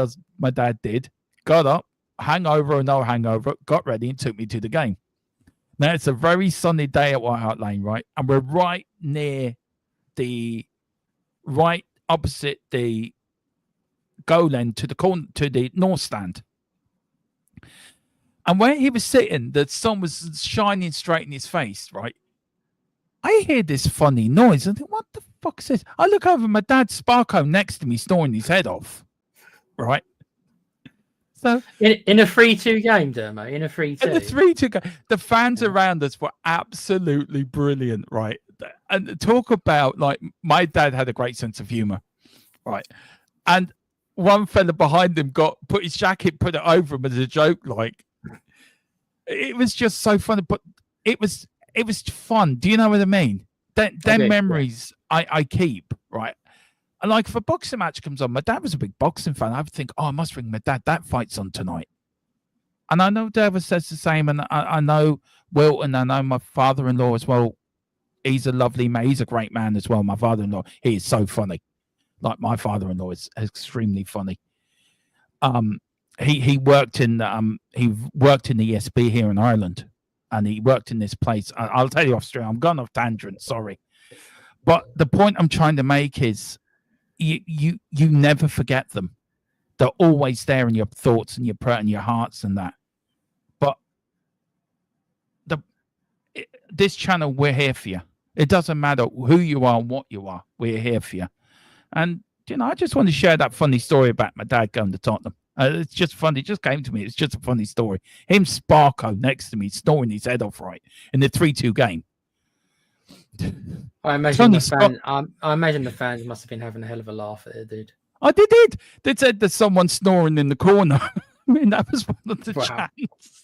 did, got up, hangover or no hangover, got ready and took me to the game. Now, it's a very sunny day at White Hart Lane, right? And we're right opposite the goal end to the north stand. And where he was sitting, the sun was shining straight in his face, right? I hear this funny noise. I think, what the fuck is this? I look over, my dad's Sparko next to me, snoring his head off, right? So in a 3-2 game, Dermo, in a 3-2. In a 3-2 game, the fans around us were absolutely brilliant, right? And talk about, like, my dad had a great sense of humor, right? And one fella behind him put his jacket, put it over him as a joke. Like, it was just so funny, but it was fun. Do you know what I mean? Them memories I keep, right? And like, if a boxing match comes on, my dad was a big boxing fan. I would think, oh, I must ring my dad. That fight's on tonight. And I know David says the same. And I know Wilton, I know my father-in-law as well. He's a lovely man. He's a great man as well. My father-in-law, he is so funny. Like, my father-in-law is extremely funny. He worked in the ESB here in Ireland, and he worked in this place. I'll tell you off stream. I'm gone off tangent. Sorry, but the point I'm trying to make is, you never forget them. They're always there in your thoughts and your hearts and that. But this channel, we're here for you. It doesn't matter who you are and what you are. We're here for you. And I just want to share that funny story about my dad going to Tottenham. It's just funny. It just came to me. It's just a funny story. Him, Sparko, next to me, snoring his head off right in the 3-2 game. I imagine the fans must have been having a hell of a laugh at it, dude. Oh, they did. They said there's someone snoring in the corner. I mean, that was one of the chants.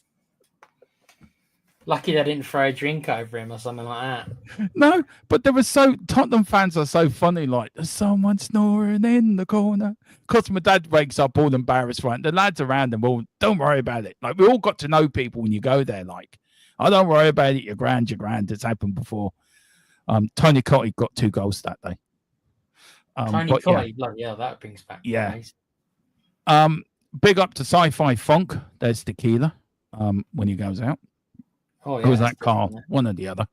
Lucky they didn't throw a drink over him or something like that. No, but Tottenham fans are so funny. Like, there's someone snoring in the corner. Because my dad wakes up all embarrassed, right? The lads around him all, don't worry about it. Like, we all got to know people when you go there. Like, I don't worry about it. You're grand. It's happened before. Tony Cotty got 2 goals that day. Tony Cotty, bloody hell, that brings back. Yeah. Big up to Sci-Fi Funk. There's tequila when he goes out. Oh, yeah. Who was that, Carl? One or the other.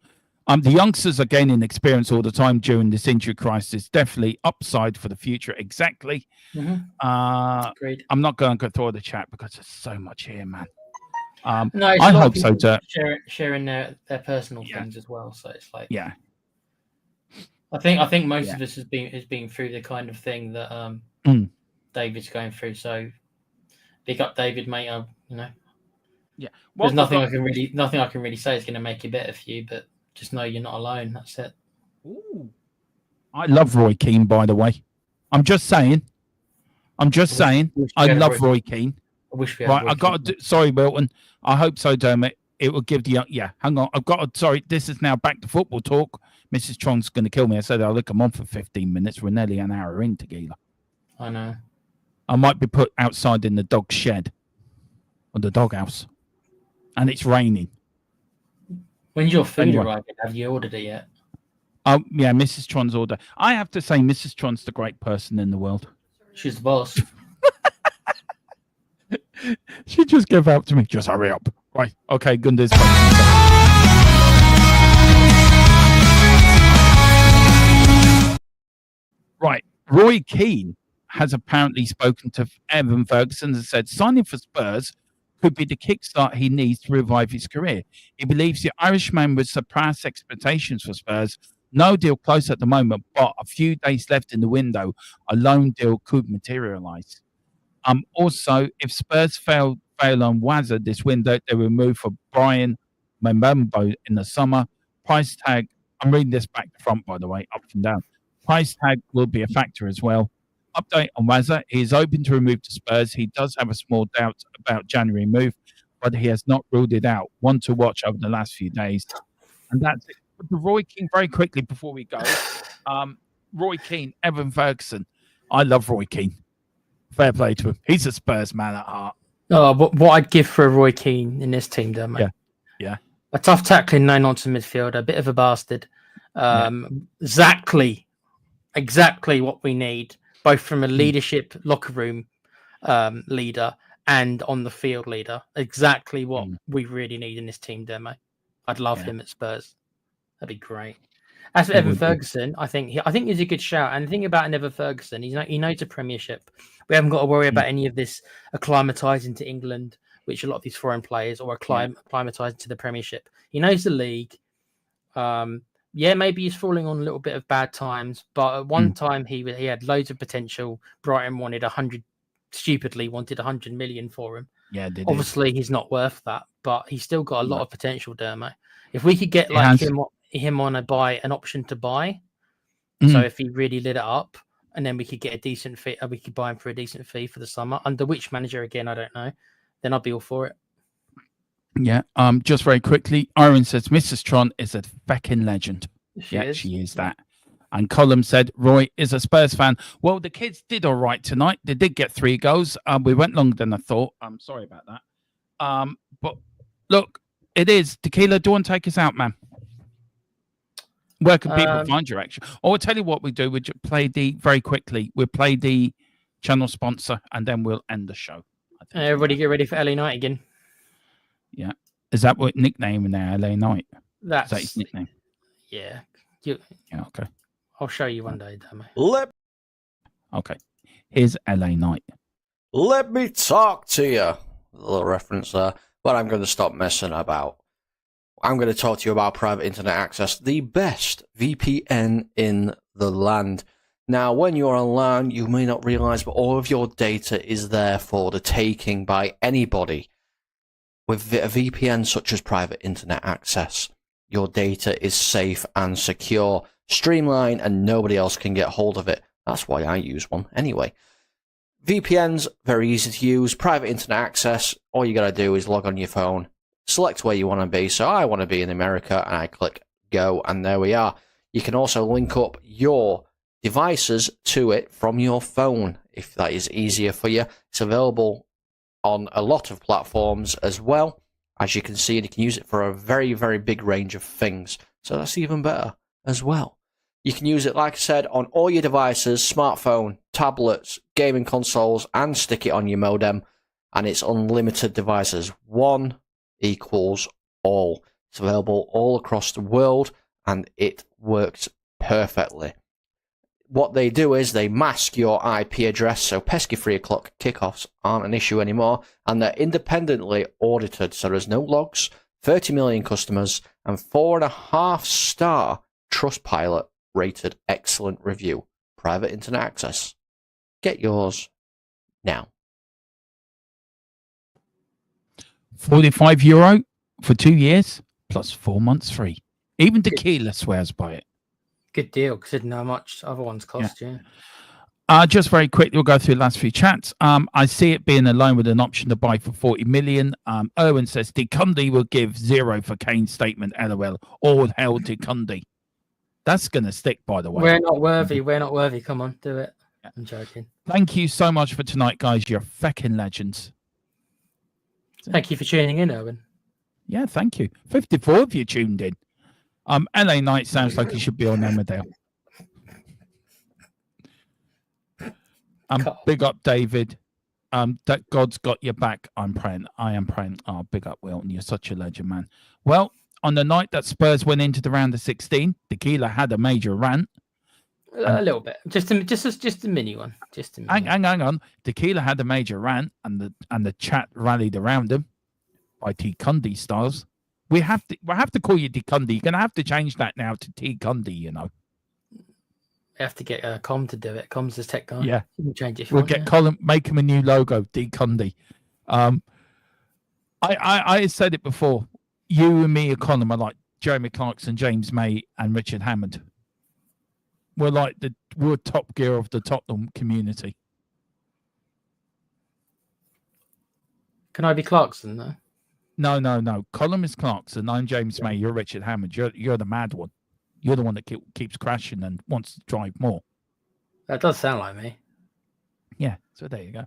The youngsters are gaining experience all the time during this injury crisis. Definitely upside for the future. Exactly. Great. I'm not going to go through the chat because there's so much here, man. No, I hope so too. Sharing their personal things as well. So it's like, yeah. I think most of us has been through the kind of thing that David's going through. So big up, David, mate. Yeah. There's nothing I can really say is going to make it better for you, but just know you're not alone. That's it. Ooh. I love Roy Keane, by the way. I'm just saying. I love Roy Keane. I wish we had. Right, I got to. Sorry, Milton. I hope so, Dermot. It will give the. Yeah, hang on. I've got to. Sorry, this is now back to football talk. Mrs. Tron's going to kill me. I said I'll look him on for 15 minutes. We're nearly an hour in together. I know. I might be put outside in the dog shed or the doghouse. And it's raining. When's your food arriving? Have you ordered it yet? Oh, yeah, Mrs. Tron's order. I have to say, Mrs. Tron's the great person in the world. She's the boss. She just gave up to me. Just hurry up. Right. Okay, Gundar's. Right. Roy Keane has apparently spoken to Evan Ferguson and said signing for Spurs could be the kickstart he needs to revive his career. He believes the Irishman would surpass expectations for Spurs. No deal close at the moment, but a few days left in the window, a loan deal could materialise. Also, if Spurs fail on Wazza this window, they will move for Brian Mbembo in the summer. Price tag, I'm reading this back to front, by the way, up and down. Price tag will be a factor as well. Update on Wazza. He is open to remove to Spurs. He does have a small doubt about January move, but he has not ruled it out. One to watch over the last few days. And that's it. But Roy Keane, very quickly before we go. Roy Keane, Evan Ferguson. I love Roy Keane. Fair play to him. He's a Spurs man at heart. Oh, what I'd give for a Roy Keane in this team, though, mate. Yeah. A tough tackling, no-nonsense midfielder, a bit of a bastard. Exactly what we need, both from a leadership locker room leader and on the field leader. Exactly what we really need in this team, Demo. I'd love him at Spurs. That'd be great. As for Evan Ferguson, I think he's a good shout. And the thing about Evan Ferguson, he knows the Premiership. We haven't got to worry about any of this acclimatising to England, which a lot of these foreign players, or acclimatising to the Premiership. He knows the league. Maybe he's falling on a little bit of bad times, but at one time he had loads of potential. Brighton wanted 100 million for him. Yeah, obviously he's not worth that, but he's still got a lot of potential, Dermo. If we could get like him on an option to buy, so if he really lit it up, and then we could get a decent fee. We could buy him for a decent fee for the summer. Under which manager again? I don't know. Then I'll be all for it. Yeah. Just very quickly, Iron says Mrs. Tron is a fucking legend. She is that. And Colum said Roy is a Spurs fan. Well, the kids did all right tonight. They did get 3 goals. We went longer than I thought. I'm sorry about that. But look, it is. Tequila, do you want to take us out, man? Where can people find your action? Or I'll tell you what we do. We play very quickly. We'll play the channel sponsor and then we'll end the show. Everybody get ready for LA Night again. Yeah. Is that what nickname in there, LA Night? Is that his nickname? Yeah. Yeah, okay. I'll show you one day, Damo. Okay. Here's LA Night. Let me talk to you. A little reference there. But I'm going to stop messing about. I'm going to talk to you about private internet access, the best VPN in the land. Now, when you're online, you may not realize, but all of your data is there for the taking by anybody. With a VPN such as private internet access, your data is safe and secure, streamlined, and nobody else can get hold of it. That's why I use one anyway. VPN's very easy to use. Private internet access, all you got to do is log on your phone, select where you want to be. So I want to be in America, and I click go, and there we are. You can also link up your devices to it from your phone if that is easier for you. It's available on a lot of platforms as well. As you can see, you can use it for a very, very big range of things. So that's even better as well. You can use it, like I said, on all your devices, smartphone, tablets, gaming consoles, and stick it on your modem. And it's unlimited devices. One equals all. It's available all across the world, and it works perfectly. What they do is they mask your IP address, so pesky 3 o'clock kickoffs aren't an issue anymore, and they're independently audited, so there's no logs, 30 million customers, and 4.5-star Trustpilot rated excellent review. Private internet access. Get yours now. €45 for 2 years plus 4 months free. Even Tequila swears by it. Good deal, considering how much other ones cost. Yeah. Just very quickly, we'll go through the last few chats. I see it being alone with an option to buy for 40 million. Erwin says Dicundy will give 0 for Kane's statement. LOL. All hell Dicundy. That's going to stick, by the way. We're not worthy. We're not worthy. Come on, do it. Yeah. I'm joking. Thank you so much for tonight, guys. You're feckin' legends. Thank you for tuning in, Erwin. Yeah, thank you. 54 of you tuned in. LA Knight sounds like he should be on Emmerdale. Big up, David. That God's got your back. I'm praying. I am praying. Oh, big up, Wilton. You're such a legend, man. Well, on the night that Spurs went into the round of 16, Tequila had a major rant. A little bit, just a mini one. Just a mini hang on. Tequila had a major rant, and the chat rallied around him by T. Cundy styles. We have to call you T. Cundy. You're gonna have to change that now to T. Cundy. You know. We have to get Com to do it. Com's the tech guy. Yeah, you can change it. We'll get Colin, make him a new logo, D. Cundy. I said it before. You and me, Colin, are like Jeremy Clarkson, James May, and Richard Hammond. We're like we're top gear of the Tottenham community. Can I be Clarkson though? No. Colin is Clarkson. I'm James May. You're Richard Hammond. You're the mad one. You're the one that keeps crashing and wants to drive more. That does sound like me. Yeah. So there you go.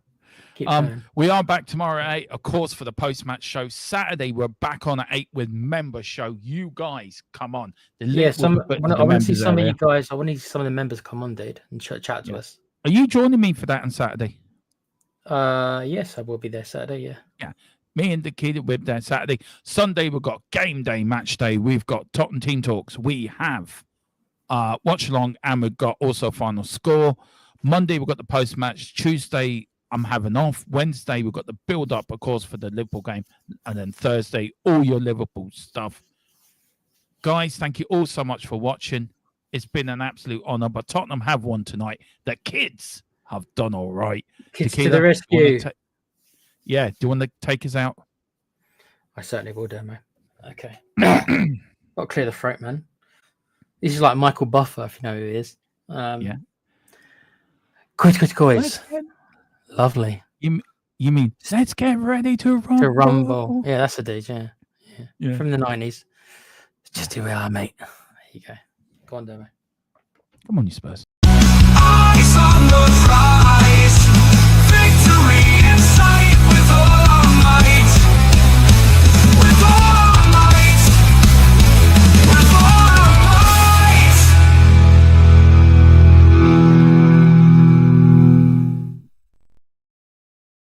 We are back tomorrow at 8, of course, for the post-match show. Saturday, we're back on at 8 with member show. You guys, come on. I want to see some of you guys. I want to see some of the members come on, dude, and chat to us. Are you joining me for that on Saturday? Yes, I will be there Saturday. Yeah. Yeah. Me and the kid will be there Saturday. Sunday, we've got game day, match day. We've got Tottenham Team Talks. We have watch along, and we've got also final score. Monday, we've got the post-match. Tuesday, I'm having off. Wednesday, we've got the build-up, of course, for the Liverpool game. And then Thursday, all your Liverpool stuff. Guys, thank you all so much for watching. It's been an absolute honour. But Tottenham have won tonight. The kids have done all right. Kids Tequila, to the rescue. Do you want to take us out? I certainly will, Demo. Okay. Got to clear the throat, man. This is like Michael Buffer, if you know who he is. Yeah. Quiz. Lovely. You mean let's get ready to rumble? To rumble. Yeah, that's a DJ. Yeah. From the 90s. Just who we are, mate. There you go. Go on, Demo. Come on, you Spurs.